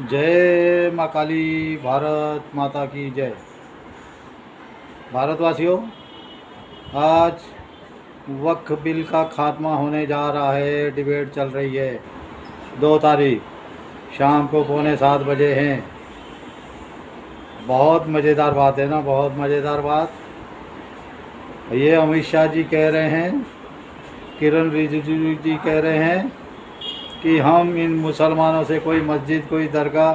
जय माँ काली। भारत माता की जय। भारतवासियों, आज वक्फ बिल का खात्मा होने जा रहा है। डिबेट चल रही है। 2 तारीख शाम को 6:45 हैं। बहुत मज़ेदार बात है ना, बहुत मज़ेदार बात। ये अमित शाह जी कह रहे हैं, किरण रिजिजू जी कह रहे हैं कि हम इन मुसलमानों से कोई मस्जिद, कोई दरगाह,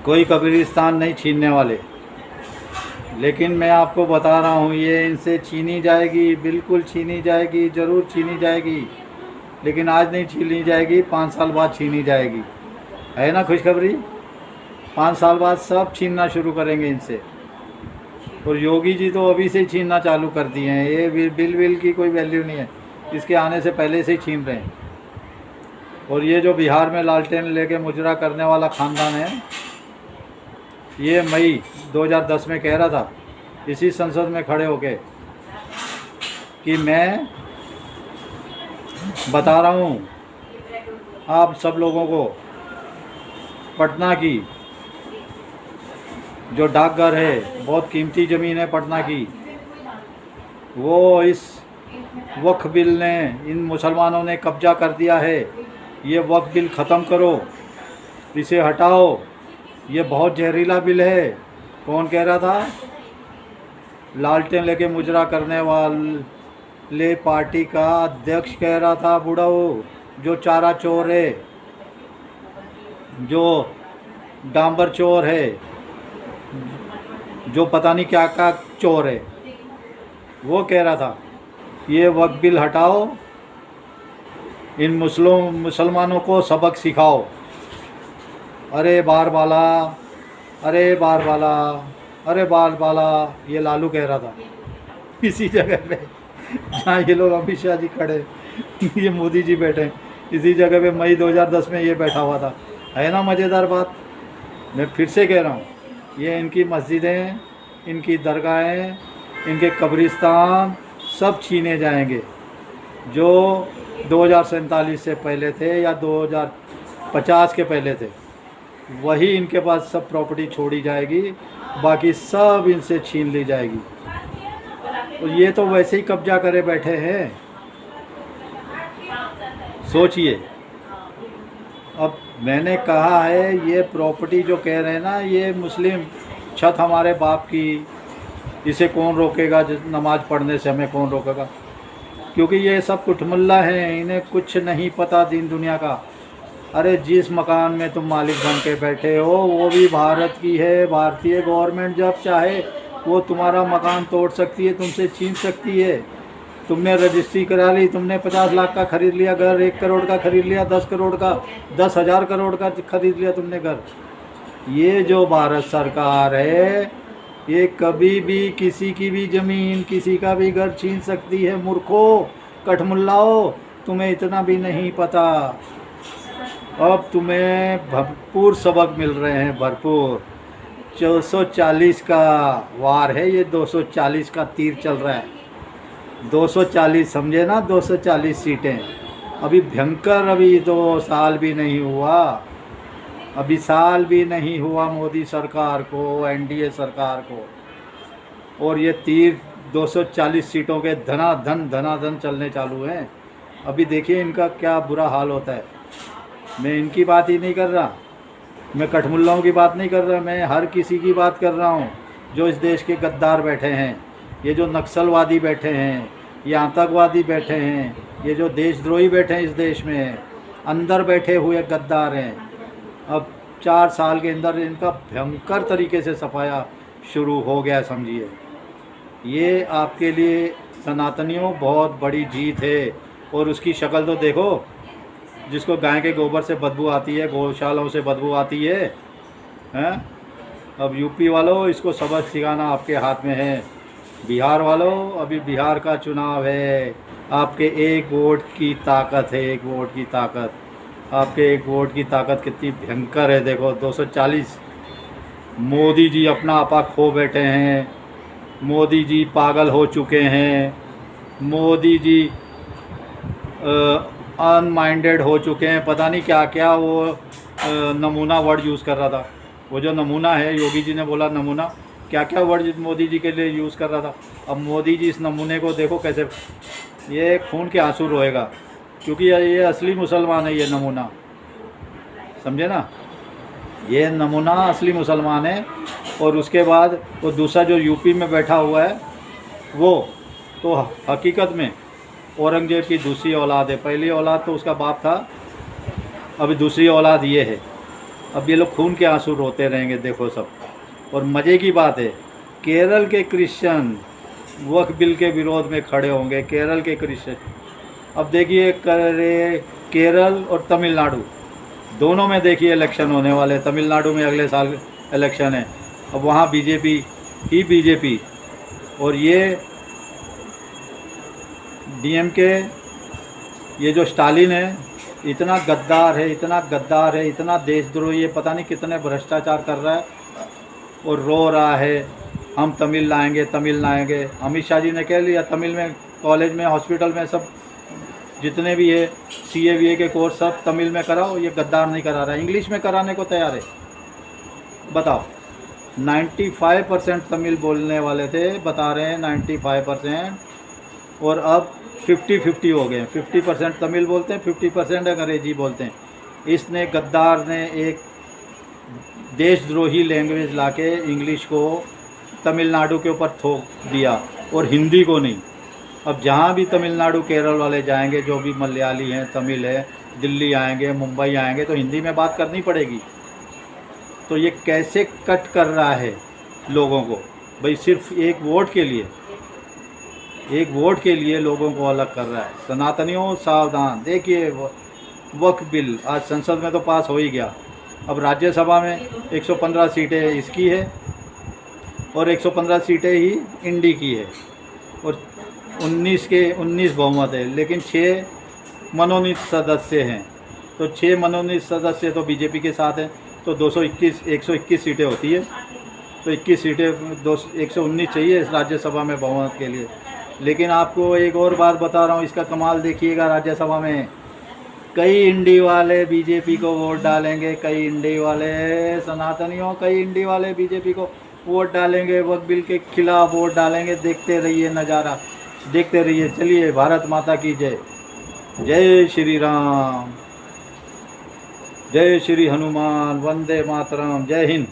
कोई कब्रिस्तान नहीं छीनने वाले। लेकिन मैं आपको बता रहा हूँ, ये इनसे छीनी जाएगी, बिल्कुल छीनी जाएगी, ज़रूर छीनी जाएगी। लेकिन आज नहीं छीनी जाएगी, 5 साल बाद छीनी जाएगी। है ना खुशखबरी? 5 साल बाद सब छीनना शुरू करेंगे इनसे। और योगी जी तो अभी से ही छीनना चालू कर दिए हैं। ये बिल की कोई वैल्यू नहीं है, इसके आने से पहले से ही छीन रहे हैं। और ये जो बिहार में लालटेन लेके मुजरा करने वाला ख़ानदान है, ये मई 2010 में कह रहा था इसी संसद में खड़े होके कि मैं बता रहा हूँ आप सब लोगों को, पटना की जो डाकघर है, बहुत कीमती ज़मीन है पटना की, वो इस वक्फ बिल ने, इन मुसलमानों ने कब्जा कर दिया है। ये वक्फ बिल ख़त्म करो, इसे हटाओ। ये बहुत जहरीला बिल है। कौन कह रहा था? लालटेन लेके मुजरा करने वाले पार्टी का अध्यक्ष कह रहा था, बूढ़ा वो जो चारा चोर है, जो डांबर चोर है, जो पता नहीं क्या क्या चोर है, वो कह रहा था ये वक्फ बिल हटाओ, इन मुसलमानों को सबक सिखाओ। अरे बार बाला, अरे बार बाला, अरे बार बाला, ये लालू कह रहा था इसी जगह पे जहाँ ये लोग अमित शाह जी खड़े, ये मोदी जी बैठे, इसी जगह पे मई 2010 में ये बैठा हुआ था। है ना मज़ेदार बात? मैं फिर से कह रहा हूँ, ये इनकी मस्जिदें, इनकी दरगाहें, इनके कब्रिस्तान सब छीने जाएंगे। जो 2047 से पहले थे या 2050 के पहले थे, वही इनके पास सब प्रॉपर्टी छोड़ी जाएगी, बाकी सब इनसे छीन ली जाएगी। और ये तो वैसे ही कब्जा करे बैठे हैं। सोचिए, अब मैंने कहा है ये प्रॉपर्टी जो कह रहे हैं ना, ये मुस्लिम छत हमारे बाप की, इसे कौन रोकेगा? नमाज़ पढ़ने से हमें कौन रोकेगा? क्योंकि ये सब कुटमुल्ला हैं, इन्हें कुछ नहीं पता दीन दुनिया का। अरे जिस मकान में तुम मालिक बन के बैठे हो, वो भी भारत की है। भारतीय गवर्नमेंट जब चाहे वो तुम्हारा मकान तोड़ सकती है, तुमसे छीन सकती है। तुमने रजिस्ट्री करा ली, तुमने 50 लाख का खरीद लिया घर, 1 करोड़ का खरीद लिया, 10 करोड़ का, 10,000 करोड़ का खरीद लिया तुमने घर। ये जो भारत सरकार है, ये कभी भी किसी की भी ज़मीन, किसी का भी घर छीन सकती है। मूर्खों, कठमुल्लाओ, तुम्हें इतना भी नहीं पता। अब तुम्हें भरपूर सबक मिल रहे हैं, भरपूर। 240 का वार है ये, 240 का तीर चल रहा है। 240 समझे ना, 240 सीटें। अभी भयंकर, अभी 2 साल भी नहीं हुआ, अभी साल भी नहीं हुआ मोदी सरकार को, एनडीए सरकार को, और ये तीर 240 सीटों के धनाधन चलने चालू हैं। अभी देखिए इनका क्या बुरा हाल होता है। मैं इनकी बात ही नहीं कर रहा, मैं कठमुल्लाओं की बात नहीं कर रहा, मैं हर किसी की बात कर रहा हूँ जो इस देश के गद्दार बैठे हैं, ये जो नक्सलवादी बैठे हैं, ये आतंकवादी बैठे हैं, ये जो देशद्रोही बैठे हैं इस देश में, अंदर बैठे हुए गद्दार हैं। अब 4 साल के अंदर इनका भयंकर तरीके से सफाया शुरू हो गया, समझिए। ये आपके लिए सनातनियों बहुत बड़ी जीत है। और उसकी शक्ल तो देखो, जिसको गाय के गोबर से बदबू आती है, गौशालाओं से बदबू आती है, हैं? अब यूपी वालों, इसको सबक सिखाना आपके हाथ में है। बिहार वालों, अभी बिहार का चुनाव है। आपके एक वोट की ताकत है, एक वोट की ताकत। आपके एक वोट की ताकत कितनी भयंकर है, देखो। 240। मोदी जी अपना आपा खो बैठे हैं, मोदी जी पागल हो चुके हैं, मोदी जी अनमाइंडेड हो चुके हैं, पता नहीं क्या क्या वो नमूना वर्ड यूज़ कर रहा था। वो जो नमूना है, योगी जी ने बोला नमूना, क्या क्या वर्ड मोदी जी के लिए यूज़ कर रहा था। अब मोदी जी इस नमूने को देखो कैसे, ये खून के आंसू रोएगा, क्योंकि ये असली मुसलमान है, ये नमूना, समझे ना, ये नमूना असली मुसलमान है। और उसके बाद वो दूसरा जो यूपी में बैठा हुआ है, वो तो हकीकत में औरंगजेब की दूसरी औलाद है। पहली औलाद तो उसका बाप था, अभी दूसरी औलाद ये है। अब ये लोग खून के आंसू रोते रहेंगे, देखो सब। और मज़े की बात है, केरल के क्रिश्चियन वक्फ बिल के विरोध में खड़े होंगे, केरल के क्रिश्चियन। अब देखिए केरल और तमिलनाडु दोनों में देखिए इलेक्शन होने वाले। तमिलनाडु में अगले साल इलेक्शन है, अब वहाँ बीजेपी ही बीजेपी, और ये डीएमके, ये जो स्टालिन है, इतना गद्दार है, इतना गद्दार है, इतना देशद्रोही है, पता नहीं कितने भ्रष्टाचार कर रहा है। और रो रहा है हम तमिल लाएंगे, तमिल लाएंगे। अमित शाह जी ने कह लिया, तमिल में कॉलेज में, हॉस्पिटल में, सब जितने भी है CA के कोर्स सब तमिल में कराओ। ये गद्दार नहीं करा रहा है, इंग्लिश में कराने को तैयार है। बताओ, 95% तमिल बोलने वाले थे, बता रहे हैं 95%, और अब 50-50 हो गए। 50% तमिल बोलते हैं, 50% अंग्रेजी बोलते हैं। इसने, गद्दार ने, एक देशद्रोही लैंग्वेज लाके इंग्लिश को तमिलनाडु के ऊपर थोप दिया, और हिंदी को नहीं। अब जहाँ भी तमिलनाडु केरल वाले जाएंगे, जो भी मलयाली हैं, तमिल है, दिल्ली आएंगे, मुंबई आएंगे, तो हिंदी में बात करनी पड़ेगी। तो ये कैसे कट कर रहा है लोगों को भाई, सिर्फ एक वोट के लिए, एक वोट के लिए लोगों को अलग कर रहा है। सनातनियों सावधान। देखिए, वक्फ बिल आज संसद में तो पास हो ही गया, अब राज्यसभा में 115 सीटें इसकी है और 115 सीटें ही इंडी की है, और 19 के 19 बहुमत है, लेकिन 6 मनोनीत सदस्य हैं। तो 6 मनोनीत सदस्य तो बीजेपी के साथ हैं, तो 121 सीटें होती है। तो 21 सीटें 119 चाहिए इस राज्यसभा में बहुमत के लिए। लेकिन आपको एक और बात बता रहा हूँ, इसका कमाल देखिएगा। राज्यसभा में कई इंडी वाले बीजेपी को वोट डालेंगे, कई इंडी वाले सनातनियों, कई इंडी वाले बीजेपी को वोट डालेंगे, वक्फ बिल के खिलाफ वोट डालेंगे। देखते रहिए नज़ारा, देखते रहिए। चलिए, भारत माता की जय। जय श्री राम, जय श्री हनुमान, वंदे मातरम, जय हिंद।